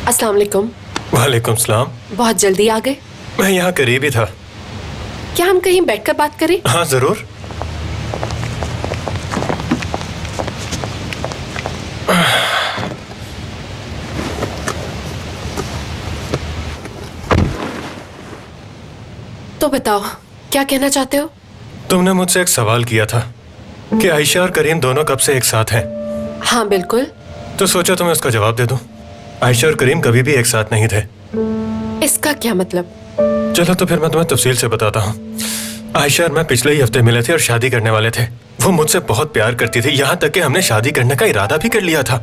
अस्सलाम वालेकुम। वालेकुम सलाम। बहुत जल्दी आ गए। मैं यहाँ करीब ही था। क्या हम कहीं बैठकर बात करें? हाँ जरूर। तो बताओ, क्या कहना चाहते हो? तुमने मुझसे एक सवाल किया था कि आयशा और करीम दोनों कब से एक साथ हैं। हाँ बिल्कुल। तो सोचा तुम्हें उसका जवाब दे दूं। आयशा और करीम कभी भी एक साथ नहीं थे। इसका क्या मतलब? चलो तो फिर मैं तुम्हें तफसील से बताता हूँ। आयशा और मैं पिछले ही हफ्ते मिले थे और शादी करने वाले थे। वो मुझसे बहुत प्यार करती थी, यहाँ तक कि हमने शादी करने का इरादा भी कर लिया था।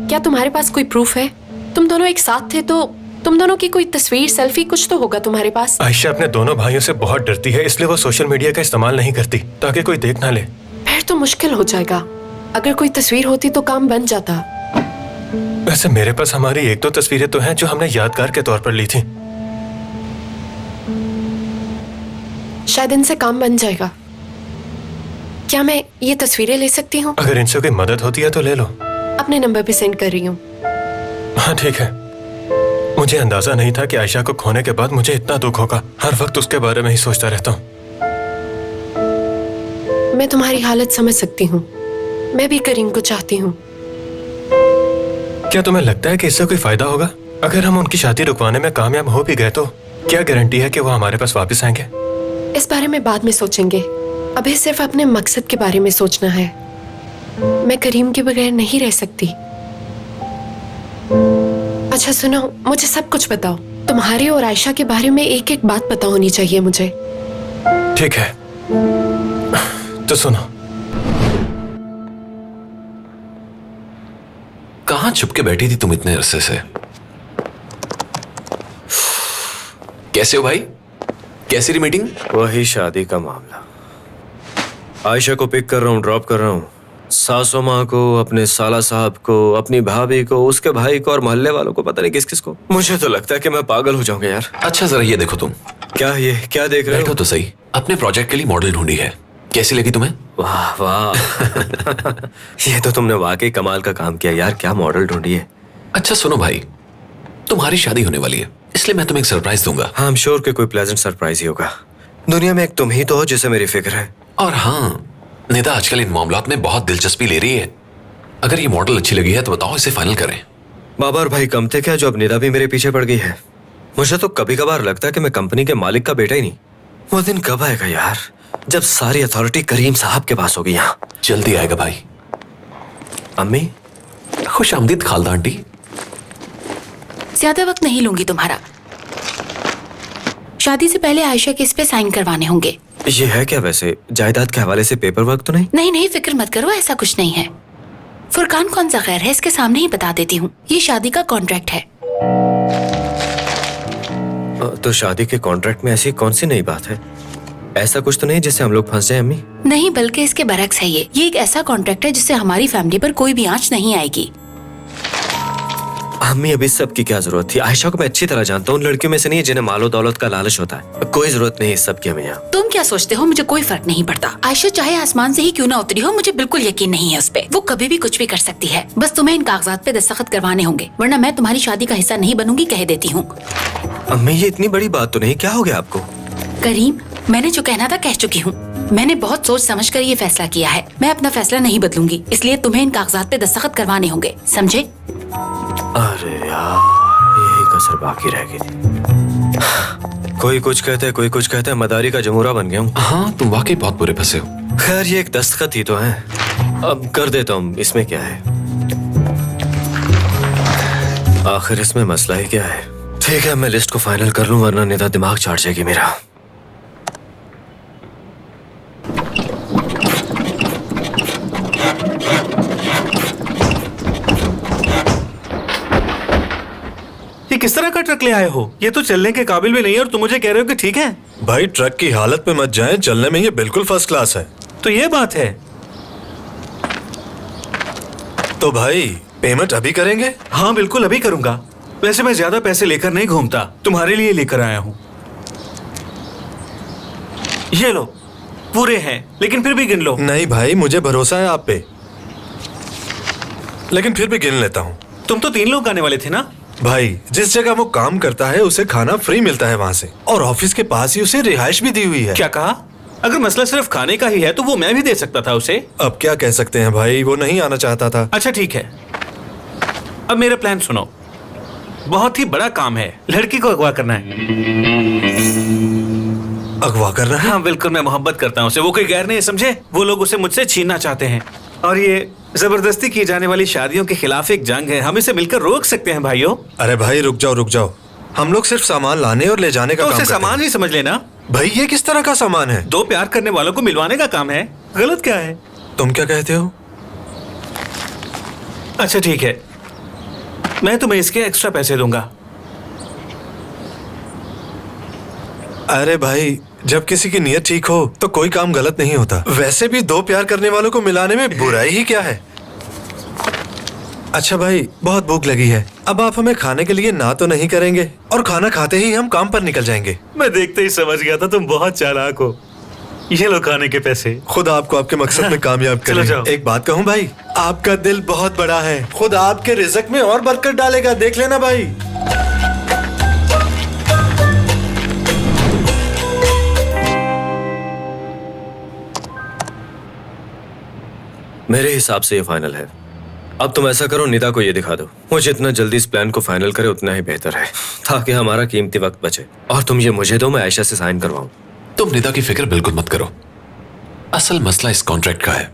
क्या तुम्हारे पास कोई प्रूफ है? तुम दोनों एक साथ थे तो तुम दोनों की कोई तस्वीर, सेल्फी कुछ तो होगा तुम्हारे पास। आयशा अपने दोनों भाइयों से बहुत डरती है, इसलिए वो सोशल मीडिया का इस्तेमाल नहीं करती ताकि कोई देख ना ले। फिर तो मुश्किल हो जाएगा। अगर कोई तस्वीर होती तो काम बन जाता। वैसे मेरे पास हमारी एक दो तस्वीरें तो हैं जो हमने यादगार के तौर पर ली थी। शायद इनसे काम बन जाएगा। क्या मैं ये तस्वीरें ले सकती हूँ? अगर इनसे कोई मदद होती है तो ले लो। अपने नंबर पे सेंड कर रही हूँ। हाँ ठीक है। मुझे अंदाजा नहीं था कि आयशा को खोने के बाद मुझे इतना दुख होगा। हर वक्त उसके बारे में ही सोचता रहता हूँ। मैं तुम्हारी हालत समझ सकती हूँ। मैं भी करीम को चाहती हूँ। क्या तुम्हें लगता है कि इससे कोई फायदा होगा? अगर हम उनकी शादी रुकवाने में कामयाब हो भी गए तो क्या गारंटी है कि वो हमारे पास वापस आएंगे? इस बारे में बाद में सोचेंगे। अभी सिर्फ अपने मकसद के बारे में सोचना है। मैं करीम के बगैर नहीं रह सकती। अच्छा सुनो, मुझे सब कुछ बताओ। तुम्हारे और आयशा के बारे में एक एक बात पता होनी चाहिए मुझे। ठीक है, तो सुनो। कहाँ छुप के बैठी थी तुम इतने अरसे से? कैसे हो भाई? कैसी रही मीटिंग? वही शादी का मामला। आयशा को पिक कर रहा हूँ, ड्रॉप कर रहा हूँ। सासू माँ को, अपने साला साहब को, अपनी भाभी को, उसके भाई को और मोहल्ले वालों को, पता नहीं किस किस को। मुझे तो लगता है कि मैं पागल हो जाऊंगा यार। अच्छा जरा ये देखो तुम। क्या ये क्या देख रहे बैठो हो? तो सही। अपने प्रोजेक्ट के लिए मॉडल ढूंढी है, कैसी लगी तुम्हें? वाह वाह ये तो तुमने वाकई कमाल का काम किया यार। क्या मॉडल ढूंढी है? अच्छा सुनो भाई, तुम्हारी शादी होने वाली है, इसलिए मैं तुम्हें एक सरप्राइज दूंगा। हाँ, आई एम श्योर कि कोई प्लेजेंट सरप्राइज ही होगा। दुनिया में एक तुम ही तो हो जिसे मेरी फिक्र है। और हाँ, निदा आजकल इन मामलात में बहुत दिलचस्पी ले रही है। अगर ये मॉडल अच्छी लगी है तो बताओ, इसे फाइनल करें। बाबा और भाई कम थे क्या जो अब निदा भी मेरे पीछे पड़ गई है? मुझे तो कभी कभार लगता है कि मैं कंपनी के मालिक का बेटा ही नहीं। वो दिन कब आएगा यार जब सारी अथॉरिटी करीम साहब के पास होगी? यहाँ जल्दी आएगा भाई। अम्मी, खुश आमदीद खालदा आंटी। ज्यादा वक्त नहीं लूंगी तुम्हारा। शादी से पहले आयशा के इस पे साइन करवाने होंगे। ये है क्या वैसे? जायदाद के हवाले से पेपर वर्क तो नहीं? नहीं नहीं, फिक्र मत करो, ऐसा कुछ नहीं है। फुरकान कौन सा खैर है, इसके सामने ही बता देती हूँ। ये शादी का कॉन्ट्रैक्ट है। तो शादी के कॉन्ट्रैक्ट में ऐसी कौन सी नई बात है? ऐसा कुछ तो नहीं जिससे हम लोग फंस जाए अम्मी? नहीं, बल्कि इसके बरक्स है। ये एक ऐसा कॉन्ट्रैक्ट है जिससे हमारी फैमिली पर कोई भी आंच नहीं आएगी। अम्मी, अभी सब की क्या जरूरत थी? आयशा को मैं अच्छी तरह जानता हूँ, लड़कियों में से नहीं है जिन्हें मालो दौलत का लालच होता है। कोई जरूरत नहीं इस सब की हमें यहाँ। तुम क्या सोचते हो? मुझे कोई फर्क नहीं पड़ता। आयशा चाहे आसमान से ही क्यों ना उतरी हो, मुझे बिल्कुल यकीन नहीं है उस पे। वो कभी भी कुछ भी कर सकती है। बस तुम्हें इन कागजात पे दस्तखत करवाने होंगे, वरना मैं तुम्हारी शादी का हिस्सा नहीं बनूंगी, कह देती हूँ। अम्मी, ये इतनी बड़ी बात तो नहीं, क्या हो गया आपको? करीम, मैंने जो कहना था कह चुकी हूँ। मैंने बहुत सोच समझ कर ये फैसला किया है। मैं अपना फैसला नहीं बदलूंगी, इसलिए तुम्हें इन कागजात पे दस्तखत करवाने होंगे, समझे? अरे यार, यही कसर बाकी रह गई। कोई कुछ कहता है, कोई कुछ कहता है। मदारी का जमूरा बन गया हूँ। हाँ, तुम वाकई बहुत बुरे फंसे हो। खैर, ये एक दस्तखत ही तो है, अब कर देता हूँ। इसमें क्या है? आखिर इसमें मसला ही क्या है? ठीक है, मैं लिस्ट को फाइनल कर लूं, वरना निदा दिमाग चाट जाएगी मेरा। ये किस तरह का ट्रक ले आए हो? ये तो चलने के काबिल भी नहीं है और तुम मुझे कह रहे हो कि ठीक है। भाई ट्रक की हालत पे मत जाएं, चलने में ये बिल्कुल फर्स्ट क्लास है। तो ये बात है। तो भाई पेमेंट अभी करेंगे? हाँ बिल्कुल, अभी करूंगा। वैसे मैं ज्यादा पैसे लेकर नहीं घूमता, तुम्हारे लिए लेकर आया हूं। ये लो, पूरे हैं, लेकिन फिर भी गिन लो। नहीं भाई, मुझे भरोसा है आप पे, लेकिन फिर भी गिन लेता हूँ। तुम तो 3 लोग आने वाले थे ना? भाई, जिस जगह वो काम करता है उसे खाना फ्री मिलता है वहाँ से, और ऑफिस के पास ही उसे रिहाइश भी दी हुई है। क्या कहा? अगर मसला सिर्फ खाने का ही है तो वो मैं भी दे सकता था उसे। अब क्या कह सकते हैं भाई, वो नहीं आना चाहता था। अच्छा ठीक है, अब मेरा प्लान सुनो। बहुत ही बड़ा काम है, लड़की को अगवा करना है। अगवा करना है? हाँ बिल्कुल, मैं मोहब्बत करता हूँ उसे, वो कोई गैर नहीं समझे। वो लोग उसे मुझसे छीनना चाहते हैं, और ये जबरदस्ती की जाने वाली शादियों के खिलाफ एक जंग है। हम इसे मिलकर रोक सकते हैं भाइयों। अरे भाई रुक जाओ, हम लोग सिर्फ सामान लाने और ले जाने का तो काम उसे करते सामान हैं। ही समझ लेना। भाई ये किस तरह का सामान है? 2 प्यार करने वालों को मिलवाने का काम है, गलत क्या है? तुम क्या कहते हो? अच्छा ठीक है, मैं तुम्हें इसके एक्स्ट्रा पैसे दूंगा। अरे भाई, जब किसी की नीयत ठीक हो तो कोई काम गलत नहीं होता। वैसे भी 2 प्यार करने वालों को मिलाने में बुराई ही क्या है। अच्छा भाई, बहुत भूख लगी है, अब आप हमें खाने के लिए ना तो नहीं करेंगे, और खाना खाते ही हम काम पर निकल जाएंगे। मैं देखते ही समझ गया था तुम बहुत चालाक हो। ये लो खाने के पैसे। खुदा आपको आपके मकसद में कामयाब चलो करे। जाओ। एक बात कहूँ भाई, आपका दिल बहुत बड़ा है, खुदा आपके रिज़्क में और बरकत डालेगा, देख लेना भाई। मेरे हिसाब से ये फाइनल है। अब तुम ऐसा करो, निदा को ये दिखा दो। वो जितना जल्दी इस प्लान को फाइनल करे उतना ही बेहतर है, ताकि हमारा कीमती वक्त बचे। और तुम ये मुझे दो, मैं आयशा से साइन करवाऊं। तुम निदा की फिक्र बिल्कुल मत करो। असल मसला इस कॉन्ट्रैक्ट का है,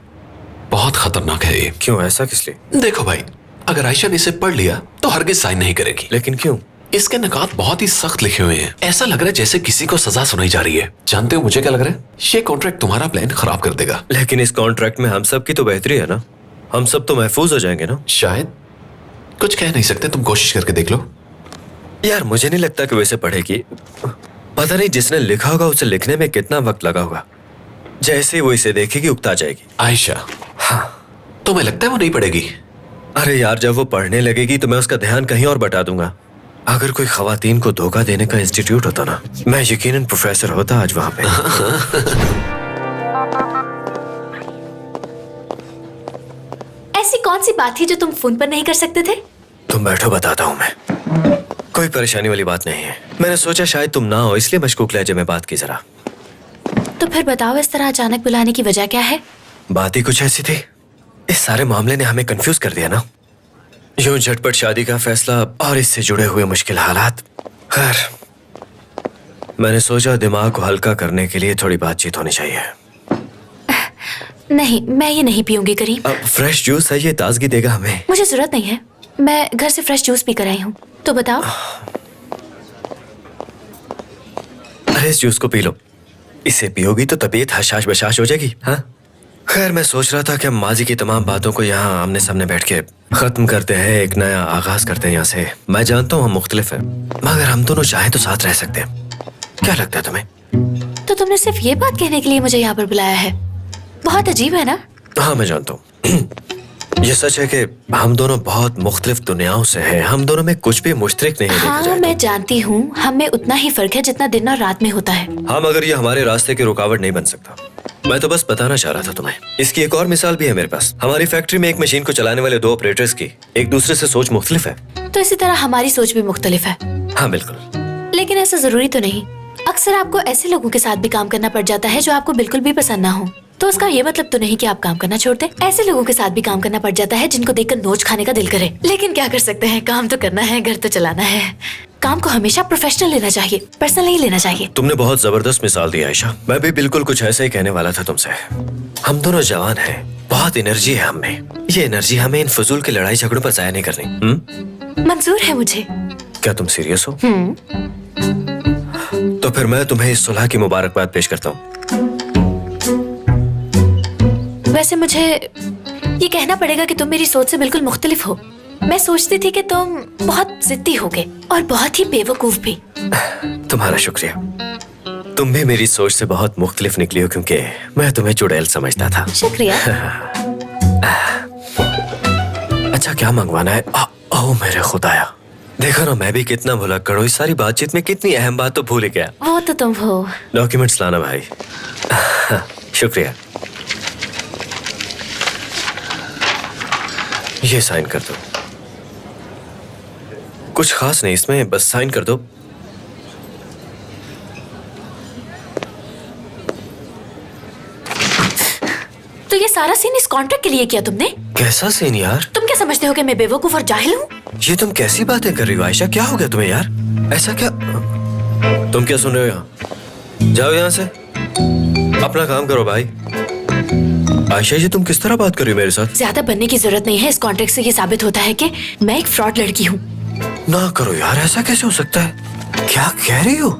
बहुत खतरनाक है ये। क्यों, ऐसा किस लिए? देखो भाई, अगर आयशा ने इसे पढ़ लिया तो हरगिज साइन नहीं करेगी। लेकिन क्यों? इसके निकात बहुत ही सख्त लिखे हुए हैं। ऐसा लग रहा है जैसे किसी को सजा सुनाई जा रही है। जानते हो मुझे क्या लग रहा है? ये कॉन्ट्रैक्ट तुम्हारा प्लान खराब कर देगा। लेकिन इस कॉन्ट्रैक्ट में हम सब की तो बेहतरी है ना, हम सब तो महफूज हो जाएंगे ना। शायद, कुछ कह नहीं सकते, तुम कोशिश करके देख लो। यार मुझे नहीं लगता कि वो इसे पढ़ेगी। पता नहीं जिसने लिखा होगा उसे लिखने में कितना वक्त लगा होगा। जैसे ही वो इसे देखेगी उकता जाएगी। आयशा, हाँ, तुम्हें लगता है वो नहीं पढ़ेगी? अरे यार, जब वो पढ़ने लगेगी तो मैं उसका ध्यान कहीं और बटा दूंगा। अगर कोई खवातीन को धोखा देने का इंस्टीट्यूट होता ना, मैं यकीनन प्रोफेसर होता आज वहां पे। ऐसी कौन सी बात थी जो तुम फोन पर नहीं कर सकते थे? तुम बैठो, बताता हूँ मैं। कोई परेशानी वाली बात नहीं है। मैंने सोचा शायद तुम ना हो, इसलिए मशकूक लहजे में बात की जरा। तो फिर बताओ, इस तरह अचानक बुलाने की वजह क्या है? बात ही कुछ ऐसी थी। इस सारे मामले ने हमें कंफ्यूज कर दिया ना। यूं झटपट शादी का फैसला और इससे जुड़े हुए मुश्किल हालात। खैर, मैंने सोचा दिमाग को हल्का करने के लिए थोड़ी बातचीत होनी चाहिए। नहीं, मैं ये नहीं पीऊंगी करीम। फ्रेश जूस है, ये ताजगी देगा हमें। मुझे जरूरत नहीं है, मैं घर से फ्रेश जूस पी कर आई हूँ। तो बताओ। अरे इस जूस को पी लो, इसे पियोगी तो तबीयत हशाश बशाश हो जाएगी। हाँ, खैर मैं सोच रहा था कि हम माजी की तमाम बातों को यहाँ आमने सामने बैठ के खत्म करते हैं, एक नया आगाज करते हैं यहाँ से। मैं जानता हूँ हम मुख्तलिफ हैं, मगर हम दोनों चाहें तो साथ रह सकते हैं। क्या लगता है तुम्हें? तो तुमने सिर्फ ये बात कहने के लिए मुझे यहाँ पर बुलाया है? बहुत अजीब है ना? हाँ मैं जानता हूँ। ये सच है कि हम दोनों बहुत मुख्तलिफ दुनियाओं से हैं। हम दोनों में कुछ भी मुश्तरक नहीं है देखा हाँ, जाए मैं जानती हूँ, हम में उतना ही फर्क है जितना दिन और रात में होता है। हाँ, मगर ये हमारे रास्ते की रुकावट नहीं बन सकता। मैं तो बस बताना चाह रहा था तुम्हें। इसकी एक और मिसाल भी है मेरे पास। हमारी फैक्ट्री में एक मशीन को चलाने वाले 2 ऑपरेटर्स की एक दूसरे से सोच मुख्तलिफ है। तो इसी तरह हमारी सोच भी मुख्तलिफ है। हाँ बिल्कुल। लेकिन ऐसा जरूरी तो नहीं। अक्सर आपको ऐसे लोगों के साथ भी काम करना पड़ जाता है जो आपको बिल्कुल भी पसंद ना हो। तो उसका ये मतलब तो नहीं कि आप काम करना छोड़ दें। ऐसे लोगों के साथ भी काम करना पड़ जाता है जिनको देखकर नोच खाने का दिल करे। लेकिन क्या कर सकते हैं, काम तो करना है, घर तो चलाना है। काम को हमेशा प्रोफेशनल लेना चाहिए, पर्सनल नहीं लेना चाहिए। तुमने बहुत जबरदस्त मिसाल दी आयशा। मैं भी बिल्कुल कुछ ऐसा ही कहने वाला था तुमसे। हम दोनों जवान हैं, बहुत एनर्जी है हम में। ये एनर्जी हमें इन फजूल की लड़ाई झगड़ों पर जाया नहीं करनी। मंजूर है मुझे। क्या तुम सीरियस हो? तो फिर मैं तुम्हें इस सुलह की मुबारकबाद पेश करता हूँ। वैसे मुझे ये कहना पड़ेगा कि तुम मेरी सोच से बिल्कुल मुख्तलिफ हो। मैं सोचती थी कि तुम बहुत जिद्दी होगे और बहुत ही बेवकूफ भी। तुम्हारा शुक्रिया। तुम भी मेरी सोच से बहुत मुख्तलिफ निकली हो, क्योंकि मैं तुम्हें चुड़ैल समझता था। शुक्रिया। अच्छा क्या मंगवाना है? ओह मेरे खुदाया, देखो ना, मैं भी कितना भुलक्कड़ हूँ। इस सारी बातचीत में कितनी अहम बात तो भूल ही गया। वो तो तुम हो। डॉक्यूमेंट्स लाना भाई। शुक्रिया। ये साइन कर दो। कुछ खास नहीं इसमें, बस साइन कर दो। तो ये सारा सीन इस कॉन्ट्रैक्ट के लिए किया तुमने? कैसा सीन यार? तुम क्या समझते हो कि मैं बेवकूफ और जाहिल हूँ? ये तुम कैसी बातें कर रही हो आयशा? क्या हो गया तुम्हें यार? ऐसा क्या? तुम क्या सुन रहे हो यहाँ? जाओ यहाँ से, अपना काम करो भाई। आयशा जी, तुम किस तरह बात कर रही हो मेरे साथ? ज्यादा बनने की जरूरत नहीं है। इस कॉन्ट्रैक्ट से ये साबित होता है कि मैं एक फ्रॉड लड़की हूँ। ना करो यार, ऐसा कैसे हो सकता है? क्या कह रही हो?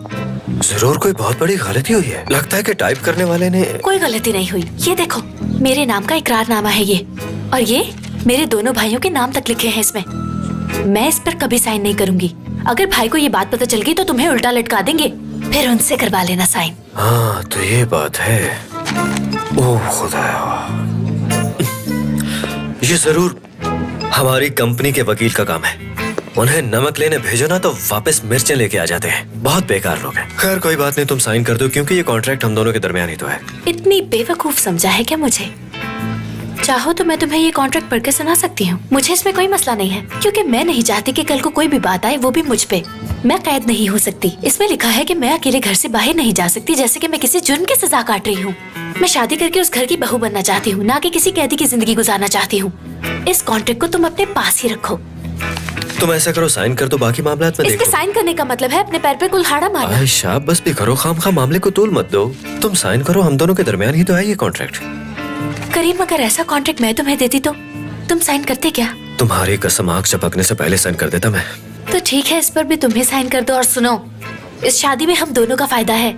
जरूर कोई बहुत बड़ी गलती हुई है। लगता है कि टाइप करने वाले ने। कोई गलती नहीं हुई। ये देखो, मेरे नाम का इकरारनामा है ये, और ये मेरे दोनों भाइयों के नाम तक लिखे हैं इसमें। मैं इस पर कभी साइन नहीं करूंगी। अगर भाई को ये बात पता चल गई तो तुम्हें उल्टा लटका देंगे, फिर उनसे करवा लेना साइन। हाँ तो ये बात है। ओह खुदाया, ये जरूर हमारी कंपनी के वकील का काम है। उन्हें नमक लेने भेजो ना तो वापस मिर्चें लेके आ जाते हैं। बहुत बेकार लोग हैं। खैर कोई बात नहीं, तुम साइन कर दो क्योंकि ये कॉन्ट्रैक्ट हम दोनों के दरमियान ही तो है। इतनी बेवकूफ समझा है क्या मुझे? चाहो तो मैं तुम्हें ये कॉन्ट्रैक्ट पढ़ के सुना सकती हूँ। मुझे इसमें कोई मसला नहीं है, क्योंकि मैं नहीं चाहती कि कल को कोई भी बात आए, वो भी मुझ पे। मैं कैद नहीं हो सकती। इसमें लिखा है कि मैं अकेले घर से बाहर नहीं जा सकती, जैसे कि मैं किसी जुर्म की सजा काट रही हूँ। मैं शादी करके उस घर की बहू बनना चाहती हूँ, ना कि किसी कैदी की जिंदगी गुजारना चाहती हूँ। इस कॉन्ट्रैक्ट को तुम अपने पास ही रखो। तुम ऐसा करो, साइन कर दो, बाकी मामला में इसके देखो। साइन करने का मतलब है अपने पैर पे कुल्हाड़ा मारना। आयशा बस भी करो, खामखा मामले को तूल मत दो। तुम साइन करो, हम दोनों के दरमियान ही तो है ये कॉन्ट्रैक्ट। करीम, अगर ऐसा कॉन्ट्रैक्ट मैं तुम्हें देती तो तुम साइन करते क्या? तुम्हारी कसम, आग झपकने से पहले साइन कर देता मैं। तो ठीक है, इस पर भी तुम्हें साइन कर दो। और सुनो, इस शादी में हम दोनों का फायदा है,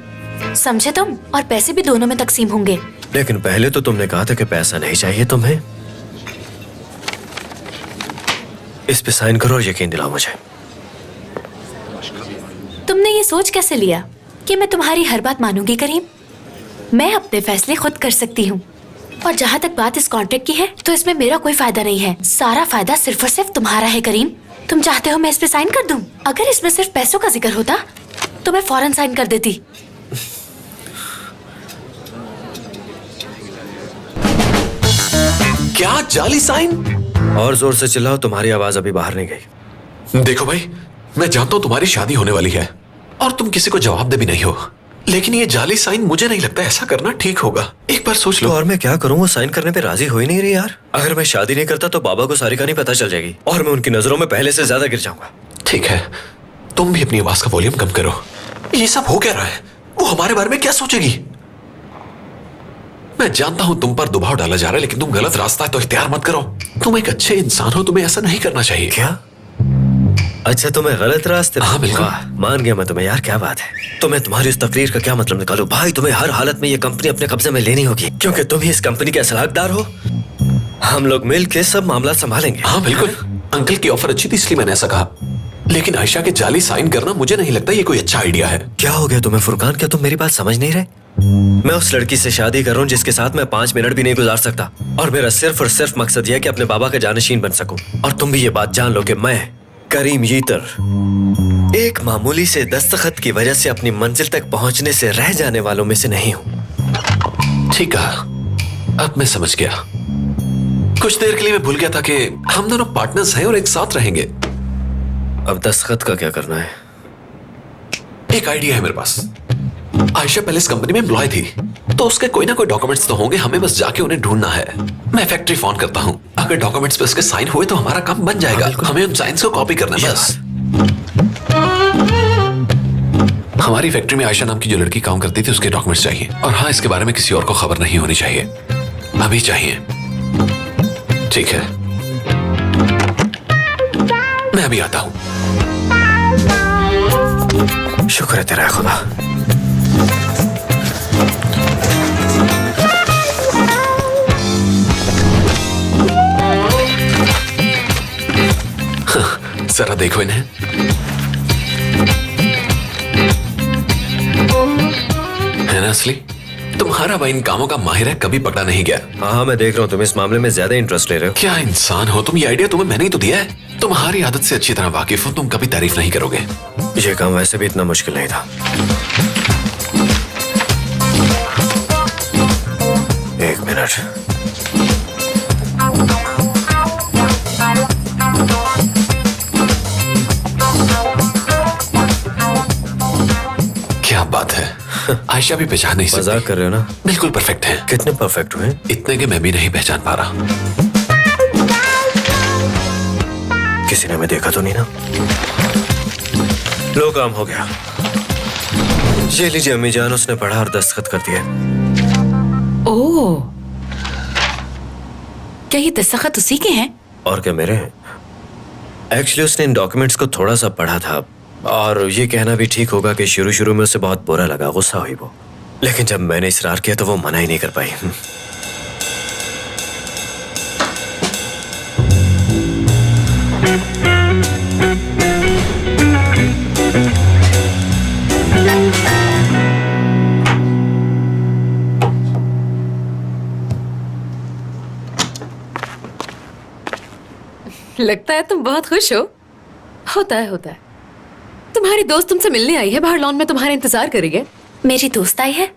समझे तुम? और पैसे भी दोनों में तकसीम होंगे। लेकिन पहले तो तुमने कहा था कि पैसा नहीं चाहिए तुम्हें। इस पे साइन करो और यकीन दिलाओ मुझे। तुमने ये सोच कैसे लिया कि मैं तुम्हारी हर बात मानूंगी करीम? मैं अपने फैसले खुद कर सकती हूँ। और जहाँ तक बात इस कॉन्ट्रैक्ट की है, तो इसमें मेरा कोई फायदा नहीं है। सारा फायदा सिर्फ और सिर्फ तुम्हारा है करीम। तुम चाहते हो मैं इस पे साइन कर दूं? अगर इसमें सिर्फ पैसों का जिक्र होता तो मैं फौरन साइन कर देती। क्या जाली साइन? और जोर से चिल्लाओ, तुम्हारी आवाज अभी बाहर नहीं गई। देखो भाई, मैं जानता हूं तुम्हारी शादी होने वाली है और तुम किसी को जवाब दे भी नहीं हो, लेकिन ये जाली साइन मुझे नहीं लगता ऐसा करना ठीक होगा। एक बार सोच लो। तो और मैं क्या करूं? वो साइन करने पे राजी हो ही नहीं रही यार। अगर मैं शादी नहीं करता तो बाबा को सारी कहानी पता चल जाएगी और मैं उनकी नजरों में पहले से ज्यादा गिर जाऊंगा। ठीक है, तुम भी अपनी आवाज का वॉल्यूम कम करो। ये सब हो क्या रहा है? वो हमारे बारे में क्या सोचेगी? मैं जानता हूं तुम पर दबाव डाला जा रहा है, लेकिन तुम गलत रास्ता है तो इख्तियार मत करो। तुम एक अच्छे इंसान हो, तुम्हें ऐसा नहीं करना चाहिए। क्या? अच्छा, तुम्हें गलत रास्ते? हाँ, बिल्कुल। मान गया मैं तुम्हें यार, क्या बात है। तो मैं तुम्हारी उस तकरीर का क्या मतलब निकालूं? भाई, तुम्हें हर हालत में ये कंपनी अपने कब्जे में लेनी होगी, क्योंकि तुम ही इस कंपनी के असल हकदार हो। हम लोग मिल के सब मामला संभालेंगे। हाँ बिल्कुल, अंकल की ऑफर अच्छी थी इसलिए मैंने ऐसा कहा, लेकिन आयशा के जाली साइन करना मुझे नहीं लगता ये कोई अच्छा आइडिया है। क्या हो गया तुम्हें फुरकान? क्या तुम मेरी बात समझ नहीं रहे? मैं उस लड़की से शादी कर रहा हूँ जिसके साथ मैं 5 मिनट भी नहीं गुजार सकता, और मेरा सिर्फ और सिर्फ मकसद यह है कि अपने बाबा का जानशीन बन सकूं। और तुम भी ये बात जान लो कि मैं करीम यीतर एक मामूली से दस्तखत की वजह से अपनी मंजिल तक पहुंचने से रह जाने वालों में से नहीं हूँ। ठीक है, अब मैं समझ गया। कुछ देर के लिए मैं भूल गया था कि हम दोनों पार्टनर्स हैं और एक साथ रहेंगे। अब दस्तखत का क्या करना है? एक आइडिया है मेरे पास। आयशा पहले इस कंपनी में एम्प्लॉय थी, तो उसके कोई ना कोई डॉक्यूमेंट्स तो होंगे, हमें बस जाके उन्हें ढूंढना है। मैं फैक्ट्री फोन करता हूँ, अगर डॉक्यूमेंट्स पे उसके साइन हुए तो हमारा काम बन जाएगा। हमें उन साइंस को कॉपी करना है बस। हमारी फैक्ट्री में आयशा नाम की जो लड़की काम करती थी उसके डॉक्यूमेंट्स चाहिए, और हाँ, इसके बारे में किसी और को खबर नहीं होनी चाहिए, अभी चाहिए। ठीक है, मैं अभी आता हूँ। शुक्र है तेरा खुदा। जरा देखो इन्हें। है ना असली? तुम्हारा भाई इन कामों का माहिर है, कभी पकड़ा नहीं गया। हाँ, मैं देख रहा हूँ तुम इस मामले में ज्यादा इंटरेस्ट ले रहे हो। क्या इंसान हो तुम? ये आइडिया तुम्हें मैंने ही तो दिया है। तुम्हारी आदत से अच्छी तरह वाकिफ हूं, तुम कभी तारीफ नहीं करोगे। ये काम वैसे भी इतना मुश्किल नहीं था। एक मिनट। क्या बात है, आयशा भी पहचान नहीं सकती। मजाक कर रहे हो ना? बिल्कुल परफेक्ट है। कितने परफेक्ट हुए? इतने कि मैं भी नहीं पहचान पा रहा। किसी ने हमें देखा तो नहीं ना? लो, काम हो गया। ये लीजिए अम्मी जान, उसने पढ़ा और दस्तखत कर दिया। ओह, क्या ये दस्तखत उसी के हैं? और क्या मेरे हैं? एक्चुअली उसने इन डॉक्यूमेंट्स को थोड़ा सा पढ़ा था और ये कहना भी ठीक होगा कि शुरू शुरू में उसे बहुत बुरा लगा, गुस्सा हुई वो। लेकिन जब मैंने इसरार किया तो वो मना ही नहीं कर पाई। लगता है तुम बहुत खुश हो। होता है। तुम्हारी दोस्त तुमसे मिलने आई है, बाहर लॉन में तुम्हारा इंतजार कर रही है। मेरी दोस्त आई है?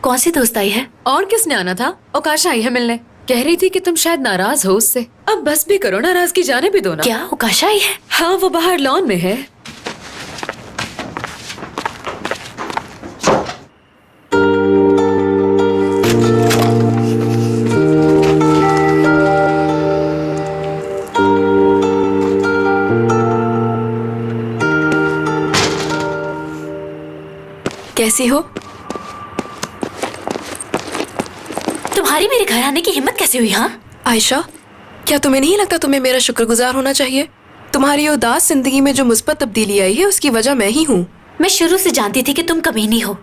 कौन सी दोस्त आई है? और किसने आना था? ओकाशा आई है मिलने। कह रही थी कि तुम शायद नाराज हो उससे। अब बस भी करो, नाराजगी जाने भी दो ना। क्या ओकाशा आई है? हाँ, वो बाहर लॉन में है। कैसी हो? तुम्हारी मेरे घर आने की हिम्मत कैसे हुई? हाँ आयशा, क्या तुम्हें नहीं लगता तुम्हें मेरा शुक्रगुजार होना चाहिए? तुम्हारी उदास जिंदगी में जो मुझ पर तब्दीली आई है उसकी वजह मैं ही हूँ। मैं शुरू से जानती थी कि तुम कमीनी हो,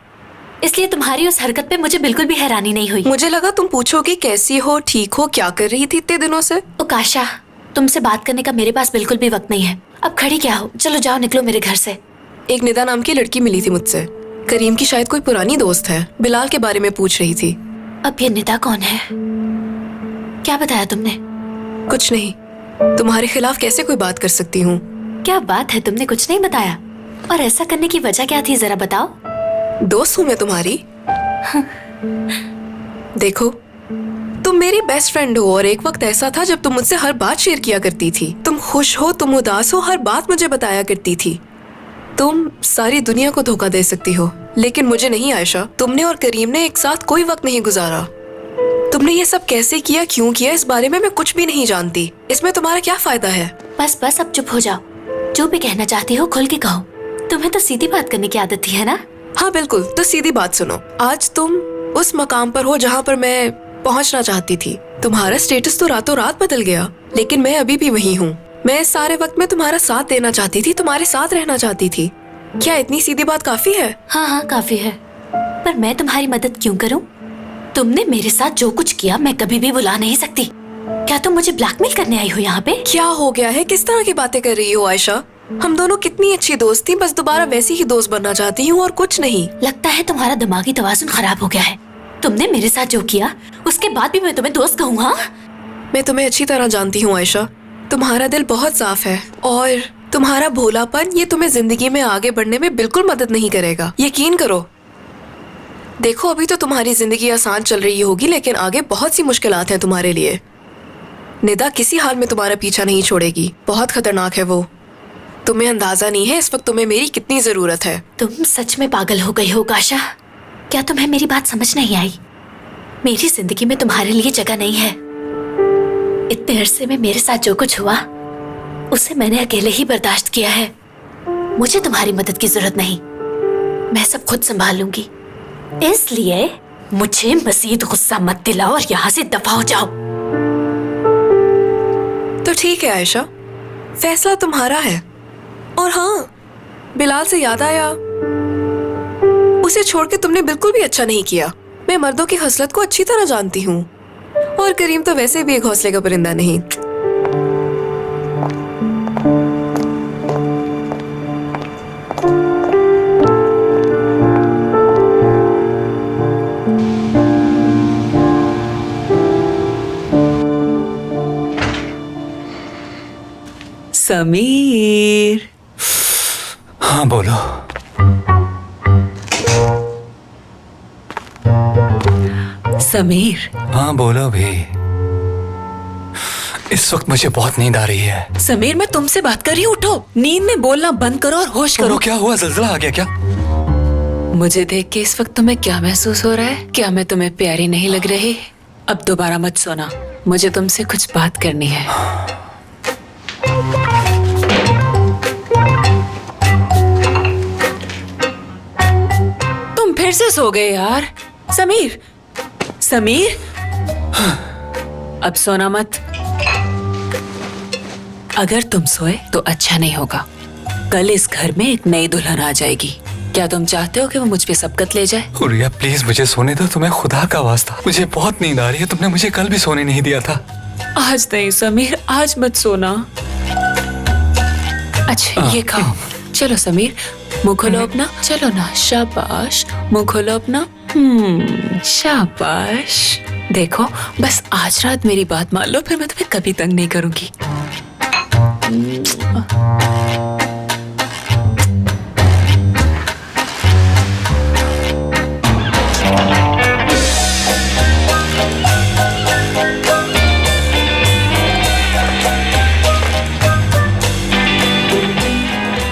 इसलिए तुम्हारी उस हरकत पे मुझे बिल्कुल भी हैरानी नहीं हुई। मुझे लगा तुम पूछोगी कैसी हो, ठीक हो, क्या कर रही थी इतने दिनों से। ओकाशा, तुमसे बात करने का मेरे पास बिल्कुल भी वक्त नहीं है। अब खड़ी क्या हो? चलो जाओ, निकलो मेरे घर से। एक निदा नाम की लड़की मिली थी मुझसे। करीम की शायद कोई पुरानी दोस्त है। बिलाल के बारे में पूछ रही थी। अब ये निदा कौन है? क्या बताया तुमने? कुछ नहीं। तुम्हारे खिलाफ कैसे कोई बात कर सकती हूँ? क्या बात है, तुमने कुछ नहीं बताया? और ऐसा करने की वजह क्या थी, जरा बताओ। दोस्त हूँ मैं तुम्हारी। देखो, तुम मेरी बेस्ट फ्रेंड हो और एक वक्त ऐसा था जब तुम मुझसे हर बात शेयर किया करती थी। तुम खुश हो, तुम उदास हो, हर बात मुझे बताया करती थी। तुम सारी दुनिया को धोखा दे सकती हो, लेकिन मुझे नहीं आयशा। तुमने और करीम ने एक साथ कोई वक्त नहीं गुजारा। तुमने ये सब कैसे किया, क्यों किया, इस बारे में मैं कुछ भी नहीं जानती। इसमें तुम्हारा क्या फायदा है? बस बस, अब चुप हो जाओ। जो भी कहना चाहती हो खुल के कहो। तुम्हें तो सीधी बात करने की आदत थी, है ना? हाँ बिल्कुल। तो सीधी बात सुनो, आज तुम उस मकाम पर हो जहाँ पर मैं पहुँचना चाहती थी। तुम्हारा स्टेटस तो रातों रात बदल गया, लेकिन मैं अभी भी वही हूँ। मैं इस सारे वक्त में तुम्हारा साथ देना चाहती थी, तुम्हारे साथ रहना चाहती थी। क्या इतनी सीधी बात काफी है? हाँ हाँ, काफी है। पर मैं तुम्हारी मदद क्यों करूं? तुमने मेरे साथ जो कुछ किया मैं कभी भी भुला नहीं सकती। क्या तुम मुझे ब्लैकमेल करने आई हो यहाँ पे? क्या हो गया है? किस तरह की बातें कर रही हो आयशा? हम दोनों कितनी अच्छी दोस्त थी, बस दोबारा वैसी ही दोस्त बनना चाहती हूँ और कुछ नहीं। लगता है तुम्हारा दिमागी तवाज़ुन खराब हो गया है। तुमने मेरे साथ जो किया उसके बाद भी मैं तुम्हें दोस्त कहूँगा? मैं तुम्हें अच्छी तरह जानती हूँ आयशा। तुम्हारा दिल बहुत साफ है और तुम्हारा भोलापन ये तुम्हें जिंदगी में आगे बढ़ने में बिल्कुल मदद नहीं करेगा, यकीन करो। देखो, अभी तो तुम्हारी जिंदगी आसान चल रही होगी, लेकिन आगे बहुत सी मुश्किलात हैं तुम्हारे लिए। निदा किसी हाल में तुम्हारा पीछा नहीं छोड़ेगी। बहुत खतरनाक है वो। तुम्हें अंदाजा नहीं है इस वक्त तुम्हें मेरी कितनी जरूरत है। तुम सच में पागल हो गई हो काशा। क्या तुम्हें मेरी बात समझ नहीं आई? मेरी जिंदगी में तुम्हारे लिए जगह नहीं है। इतने अरसे में मेरे साथ जो कुछ हुआ उसे मैंने अकेले ही बर्दाश्त किया है। मुझे तुम्हारी मदद की जरूरत नहीं, मैं सब खुद संभाल लूंगी। इसलिए मुझे मजीद गुस्सा मत दिलाओ और यहाँ से दफा हो जाओ। तो ठीक है आयशा, फैसला तुम्हारा है। और हाँ, बिलाल से याद आया, उसे छोड़ के तुमने बिल्कुल भी अच्छा नहीं किया। मैं मर्दों की हसरत को अच्छी तरह जानती हूँ और करीम तो वैसे भी एक हौसले का परिंदा नहीं। समीर। हाँ बोलो। समीर। हाँ बोलो भी। इस वक्त मुझे बहुत नींद आ रही है। समीर, मैं तुमसे बात कर रही हूँ, उठो। नींद में बोलना बंद करो और होश करो। क्या हुआ, जल्जला आ गया क्या? मुझे देख के इस वक्त तुम्हें क्या महसूस हो रहा है? क्या मैं तुम्हें प्यारी नहीं लग रही? अब दोबारा मत सोना, मुझे तुमसे कुछ बात करनी है। तुम फिर से सो गए यार। समीर, समीर, अब सोना मत। अगर तुम सोए तो अच्छा नहीं होगा। कल इस घर में एक नई दुल्हन आ जाएगी। क्या तुम चाहते हो कि वो मुझ पे सबकत ले जाए? हुरिया प्लीज मुझे सोने दो, तुम्हें खुदा का वास्ता। मुझे बहुत नींद आ रही है, तुमने मुझे कल भी सोने नहीं दिया था। आज नहीं समीर, आज मत सोना। अच्छा ये खाओ। चलो समीर, मुंह खोलो अपना। चलो ना, शाबाश। मुंह खोलो अपना। शाबाश। देखो, बस आज रात मेरी बात मान लो, फिर मैं तुम्हें कभी तंग नहीं करूंगी।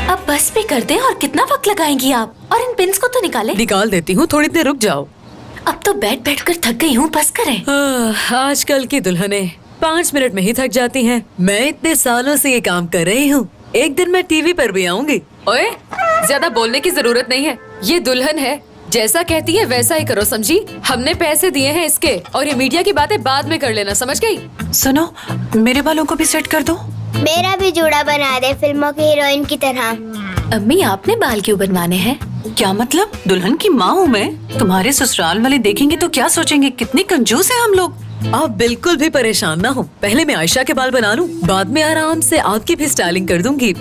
अब बस भी कर दें, और कितना वक्त लगाएंगी आप? और इन पिन्स को तो निकाले। निकाल देती हूँ, थोड़ी देर रुक जाओ। अब तो बैठ बैठ कर थक गई हूँ, बस करें। आजकल की दुल्हनें 5 मिनट में ही थक जाती हैं। मैं इतने सालों से ये काम कर रही हूँ, एक दिन मैं टीवी पर भी आऊंगी। ओए, ज्यादा बोलने की जरूरत नहीं है। ये दुल्हन है, जैसा कहती है वैसा ही करो, समझी? हमने पैसे दिए हैं इसके, और ये मीडिया की बातें बाद में कर लेना, समझ गई? सुनो, मेरे बालों को भी सेट कर दो। मेरा भी जूड़ा बना दे फिल्मों की हीरोइन की तरह। अम्मी, आपने बाल क्यों बनवाने हैं? क्या मतलब? दुल्हन की माँ हूँ मैं। तुम्हारे ससुराल वाले देखेंगे तो क्या सोचेंगे? कितने कंजूस हैं हम लोग। आप बिल्कुल भी परेशान ना हो। पहले मैं आयशा के बाल बना लूं, बाद में आराम से आपकी भी स्टाइलिंग कर दूंगी।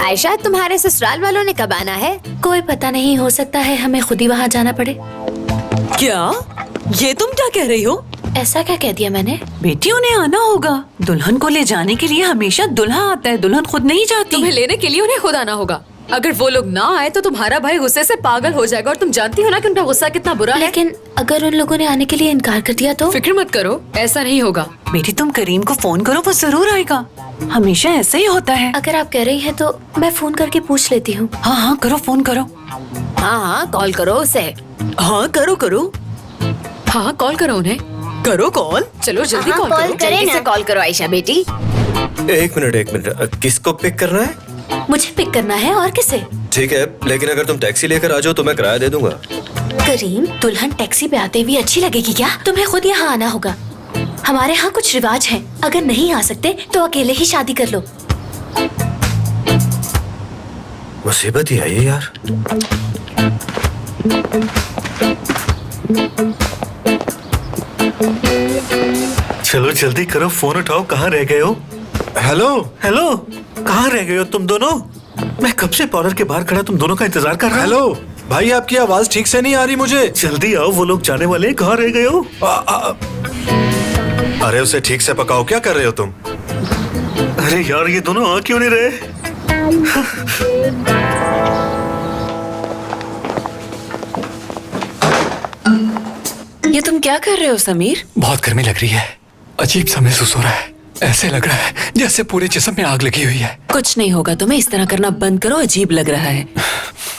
आयशा, तुम्हारे ससुराल वालों ने कब आना है? कोई पता नहीं, हो सकता है हमें खुद ही वहाँ जाना पड़े। क्या? ये तुम क्या कह रही हो? ऐसा क्या कह दिया मैंने? बेटी, उन्हें आना होगा। दुल्हन को ले जाने के लिए हमेशा दुल्हा आता है, दुल्हन खुद नहीं जाती। तुम्हें लेने के लिए उन्हें खुद आना होगा। अगर वो लोग ना आए तो तुम्हारा भाई गुस्से से पागल हो जाएगा, और तुम जानती हो ना कि उनका गुस्सा कितना बुरा है। लेकिन अगर उन लोगों ने आने के लिए इनकार कर दिया तो? फिक्र मत करो, ऐसा नहीं होगा। बेटी, तुम करीम को फोन करो, वो जरूर आएगा। हमेशा ऐसा ही होता है। अगर आप कह रही हैं तो मैं फोन करके पूछ लेती हूँ। हाँ हाँ करो, फोन करो। हाँ, कॉल करो उसे। हाँ करो करो। हाँ, कॉल करो उन्हें। करो कॉल। चलो जल्दी हाँ, कॉल कॉल करो। करें जल्दी ना। से कॉल करो आयशा बेटी। एक मिनट, किसको पिक करना है? मुझे पिक करना है, और किसे? ठीक है, लेकिन अगर तुम टैक्सी लेकर आ जाओ तो मैं किराया दे दूंगा। करीम, दुल्हन टैक्सी पे आते हुए अच्छी लगेगी क्या? तुम्हें खुद यहाँ आना होगा। हमारे यहाँ कुछ रिवाज हैं, अगर नहीं आ सकते तो अकेले ही शादी कर लो। मुसीबत ही है ये यार। चलो जल्दी करो, फोन उठाओ। कहाँ रह गए हो? हेलो। हेलो, कहाँ रह गए हो तुम दोनों? मैं कब से पार्लर के बाहर खड़ा तुम दोनों का इंतजार कर रहा हूँ। हेलो भाई, आपकी आवाज ठीक से नहीं आ रही मुझे। जल्दी आओ, वो लोग जाने वाले हैं। कहाँ रह गए हो? अरे उसे ठीक से पकाओ, क्या कर रहे हो तुम? अरे यार, ये दोनों आ क्यों नहीं रहे? ये तुम क्या कर रहे हो समीर? बहुत गर्मी लग रही है, अजीब सा महसूस हो रहा है। ऐसे लग रहा है जैसे पूरे जिस्म में आग लगी हुई है। कुछ नहीं होगा, तुम्हें इस तरह करना बंद करो, अजीब लग रहा है।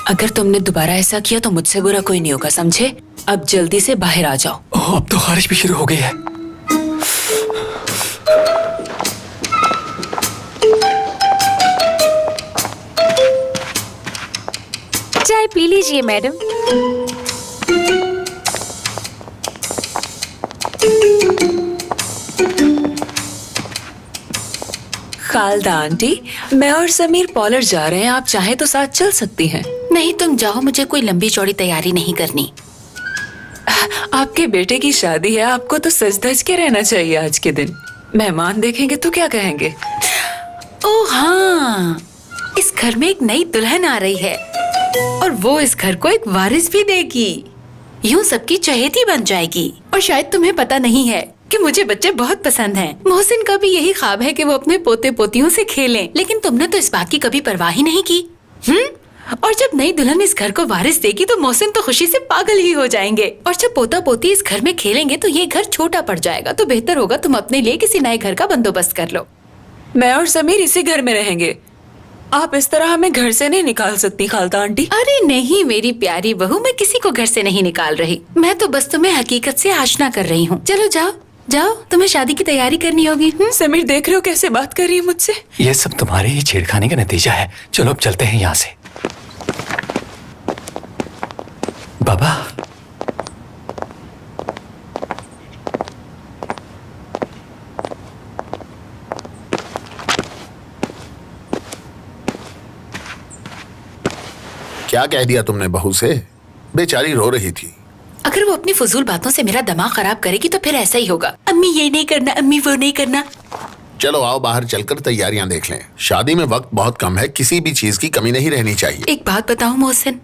अगर तुमने दोबारा ऐसा किया तो मुझसे बुरा कोई नहीं होगा, समझे? अब जल्दी से बाहर आ जाओ। ओह, अब तो बारिश भी शुरू हो गई है। चाय पी लीजिए मैडम। खालदा आंटी, मैं और समीर पार्लर जा रहे हैं, आप चाहें तो साथ चल सकती हैं। नहीं, तुम जाओ, मुझे कोई लंबी चौड़ी तैयारी नहीं करनी। आपके बेटे की शादी है, आपको तो सज धज के रहना चाहिए आज के दिन। मेहमान देखेंगे तो क्या कहेंगे? ओह हाँ, इस घर में एक नई दुल्हन आ रही है और वो इस घर को एक वारिस भी देगी। यूं सबकी चहेती बन जाएगी। और शायद तुम्हें पता नहीं है कि मुझे बच्चे बहुत पसंद हैं। मोहसिन का भी यही ख्वाब है कि वो अपने पोते पोतियों से खेलें, लेकिन तुमने तो इस बात की कभी परवाह ही नहीं की। और जब नई दुल्हन इस घर को वारिस देगी तो मोहसिन तो खुशी से पागल ही हो जाएंगे। और जब पोता पोती इस घर में खेलेंगे तो ये घर छोटा पड़ जाएगा। तो बेहतर होगा तुम अपने लिए किसी नए घर का बंदोबस्त कर लो। मैं और समीर इसी घर में रहेंगे। आप इस तरह हमें घर से नहीं निकाल सकती खालता आंटी। अरे नहीं मेरी प्यारी बहू, मैं किसी को घर से नहीं निकाल रही। मैं तो बस तुम्हें हकीकत से आशना कर रही हूँ। चलो जाओ जाओ, तुम्हें शादी की तैयारी करनी होगी। समीर देख रहे हो कैसे बात कर रही है मुझसे। ये सब तुम्हारे ही छेड़खानी का नतीजा है। चलो अब चलते हैं यहाँ से। बाबा क्या कह दिया तुमने बहू से? बेचारी रो रही थी। अगर वो अपनी फजूल बातों से मेरा दिमाग खराब करेगी तो फिर ऐसा ही होगा। अम्मी ये नहीं करना, अम्मी वो नहीं करना। चलो आओ बाहर चलकर तैयारियां देख लें। शादी में वक्त बहुत कम है, किसी भी चीज की कमी नहीं रहनी चाहिए। एक बात बताऊं मोहसिन,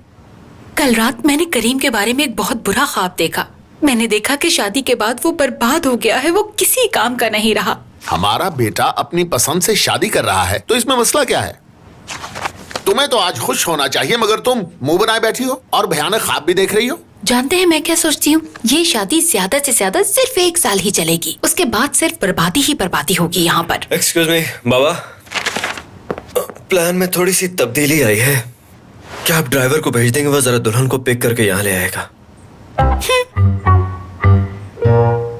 कल रात मैंने करीम के बारे में एक बहुत बुरा ख्वाब देखा। मैंने देखा कि शादी के बाद वो बर्बाद हो गया है, वो किसी काम का नहीं रहा। हमारा बेटा अपनी पसंद से शादी कर रहा है तो इसमें मसला क्या है? तुम्हें तो आज खुश होना चाहिए, मगर तुम मुंह बनाए बैठी हो और भयानक ख्वाब भी देख रही हो। जानते हैं मैं क्या सोचती हूँ? ये शादी ज्यादा से ज्यादा सिर्फ 1 साल ही चलेगी, उसके बाद सिर्फ बर्बादी ही बर्बादी होगी यहाँ पर। एक्सक्यूज मी बाबा, प्लान में थोड़ी सी तब्दीली आई है। क्या आप ड्राइवर को भेज देंगे? वो जरा दुल्हन को पिक करके यहाँ ले आएगा।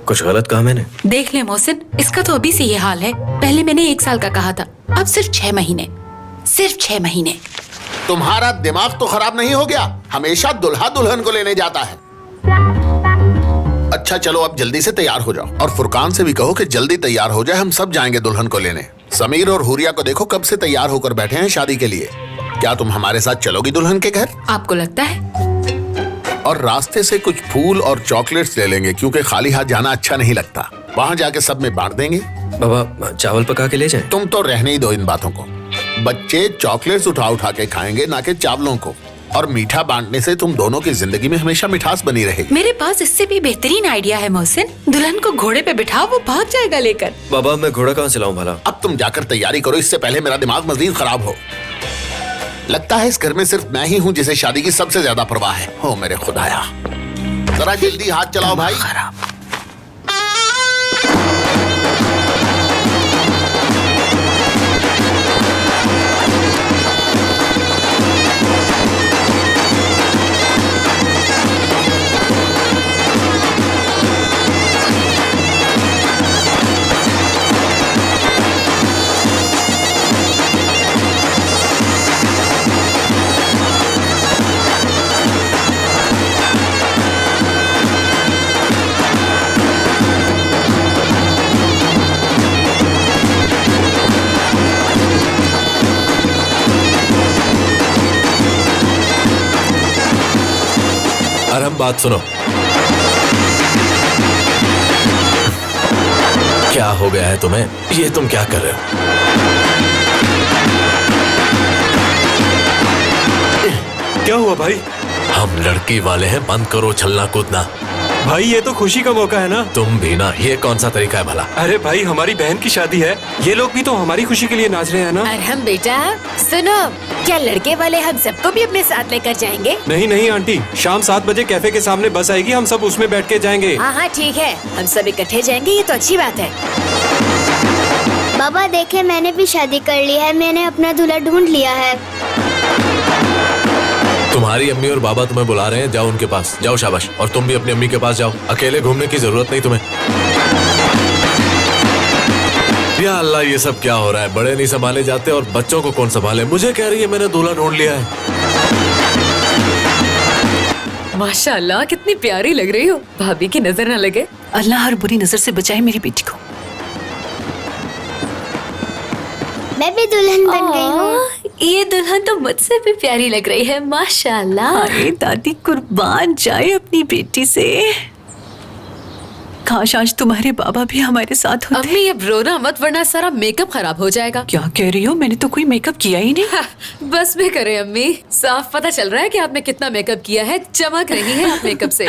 कुछ गलत कहा मैंने? देख ले मोहसिन, इसका तो अभी से ये हाल है। पहले मैंने 1 साल का कहा था, अब सिर्फ 6 महीने। सिर्फ 6 महीने। तुम्हारा दिमाग तो खराब नहीं हो गया? हमेशा दुल्हा दुल्हन को लेने जाता है। अच्छा चलो अब जल्दी से तैयार हो जाओ और फुरकान से भी कहो कि जल्दी तैयार हो जाए, हम सब जाएंगे दुल्हन को लेने। समीर और हुरिया को देखो कब से तैयार होकर बैठे हैं शादी के लिए। क्या तुम हमारे साथ चलोगी दुल्हन के घर? आपको लगता है? और रास्ते से कुछ फूल और चॉकलेट्स ले लेंगे, क्योंकि खाली हाथ जाना अच्छा नहीं लगता। वहाँ जाके सब में बांट देंगे। बाबा चावल पका के ले जाएं। तुम तो रहने ही दो इन बातों को। बच्चे चॉकलेट्स उठा उठा के खाएंगे, ना कि चावलों को। और मीठा बांटने से तुम दोनों की जिंदगी में हमेशा मिठास बनी रहेगी। मेरे पास इससे भी बेहतरीन आइडिया है मोहसिन। दुल्हन को घोड़े पे बिठाओ, वो भाग जाएगा लेकर। बाबा मैं घोड़ा कहाँ से लाऊं भला? अब तुम जाकर तैयारी करो, इससे पहले मेरा दिमाग मजीद खराब हो। लगता है इस घर में सिर्फ मैं ही हूँ जिसे शादी की सबसे ज्यादा परवाह है। हो मेरे खुदाया, जरा जल्दी हाथ चलाओ भाई। बात सुनो। क्या हो गया है तुम्हें? ये तुम क्या कर रहे हो? क्या हुआ भाई? हम लड़की वाले हैं, बंद करो छलना कूदना। भाई ये तो खुशी का मौका है ना। तुम भी ना, ये कौन सा तरीका है भला? अरे भाई हमारी बहन की शादी है, ये लोग भी तो हमारी खुशी के लिए नाच रहे हैं ना। अरहम बेटा सुनो, क्या लड़के वाले हम सबको भी अपने साथ लेकर जाएंगे? नहीं नहीं आंटी, शाम 7 बजे कैफे के सामने बस आएगी, हम सब उसमें बैठ के जाएंगे। हाँ हाँ ठीक है, हम सब इकट्ठे जाएंगे, ये तो अच्छी बात है। बाबा देखे, मैंने भी शादी कर ली है, मैंने अपना दूल्हा ढूंढ लिया है। तुम्हारी अम्मी और बाबा तुम्हें बुला रहे हैं, जाओ उनके पास। जाओ शाबाश। और तुम भी अपनी अम्मी के पास जाओ, अकेले घूमने की जरूरत नहीं तुम्हें। या अल्लाह, ये सब क्या हो रहा है? बड़े नहीं संभाले जाते और बच्चों को कौन संभाले? मुझे कह रही है मैंने दूल्हा ढूंढ लिया है। माशाल्लाह कितनी प्यारी लग रही हो। भाभी की नजर न लगे। अल्लाह हर बुरी नजर से बचाए मेरी बेटी को। मैं भी दुल्हन बन गई हूँ। ये दुल्हन तो मुझसे भी प्यारी लग रही है, माशाल्लाह। अरे दादी कुर्बान जाए अपनी बेटी से। काश आज तुम्हारे बाबा भी हमारे साथ होते। अम्मी अब रोना मत वरना सारा मेकअप खराब हो जाएगा। क्या कह रही हो? मैंने तो कोई मेकअप किया ही नहीं। बस भी करें अम्मी, साफ पता चल रहा है कि आपने कितना मेकअप किया है। चमक रही है आप मेकअप से।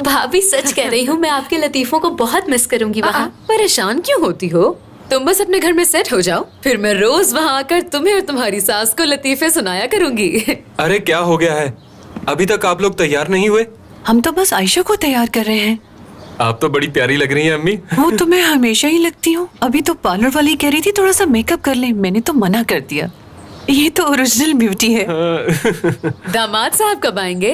भाभी सच कह रही हूँ, मैं आपके लतीफों को बहुत मिस करूंगी वहाँ। परेशान क्यों होती हो? तुम बस अपने घर में सेट हो जाओ, फिर मैं रोज वहाँ आकर तुम्हें और तुम्हारी सास को लतीफे सुनाया करूंगी। अरे क्या हो गया है? अभी तक आप लोग तैयार नहीं हुए? हम तो बस आयशा को तैयार कर रहे हैं। आप तो बड़ी प्यारी लग रही हैं अम्मी। वो तो मैं हमेशा ही लगती हूँ। अभी तो पार्लर वाली कह रही थी थोड़ा सा मेकअप कर ले, मैंने तो मना कर दिया। ये तो ओरिजिनल ब्यूटी है। दामाद साहब कब आएंगे?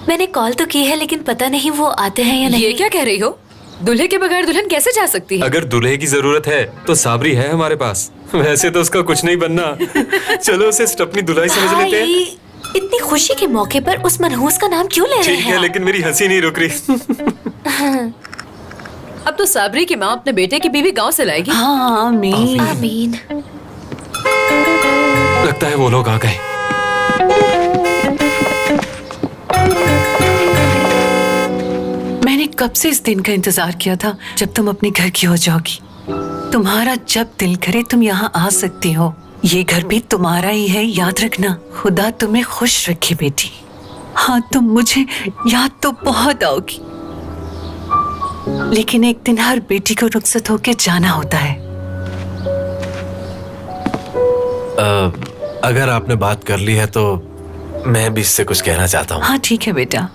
मैंने कॉल तो की है लेकिन पता नहीं वो आते हैं या नहीं। ये क्या कह रही हो? दूल्हे के बगैर दुल्हन कैसे जा सकती है? अगर दूल्हे की जरूरत है तो साबरी है हमारे पास। वैसे तो उसका कुछ नहीं बनना। चलो उसे अपनी दुल्हाई समझ लेते हैं। भाई, इतनी खुशी के मौके पर उस मनहूस का नाम क्यों ले रहे हैं? ठीक है, लेकिन मेरी हंसी नहीं रुक रही। अब तो साबरी की माँ अपने बेटे की बीवी गांव से लाएगी। हाँ आमीन। आमीन। लगता है वो लोग आ गए। मैंने कब से इस दिन का इंतजार किया था जब तुम अपने घर की हो जाओगी। तुम्हारा जब दिल करे तुम यहाँ आ सकती हो। ये घर भी तुम्हारा ही है, याद रखना। खुदा तुम्हें खुश रखे बेटी। हाँ तुम मुझे याद तो बहुत आओगी, लेकिन एक दिन हर बेटी को रुखसत होके जाना होता है। अगर आपने बात कर ली है तो मैं भी इससे कुछ कहना चाहता हूँ। हाँ ठीक है बेटा।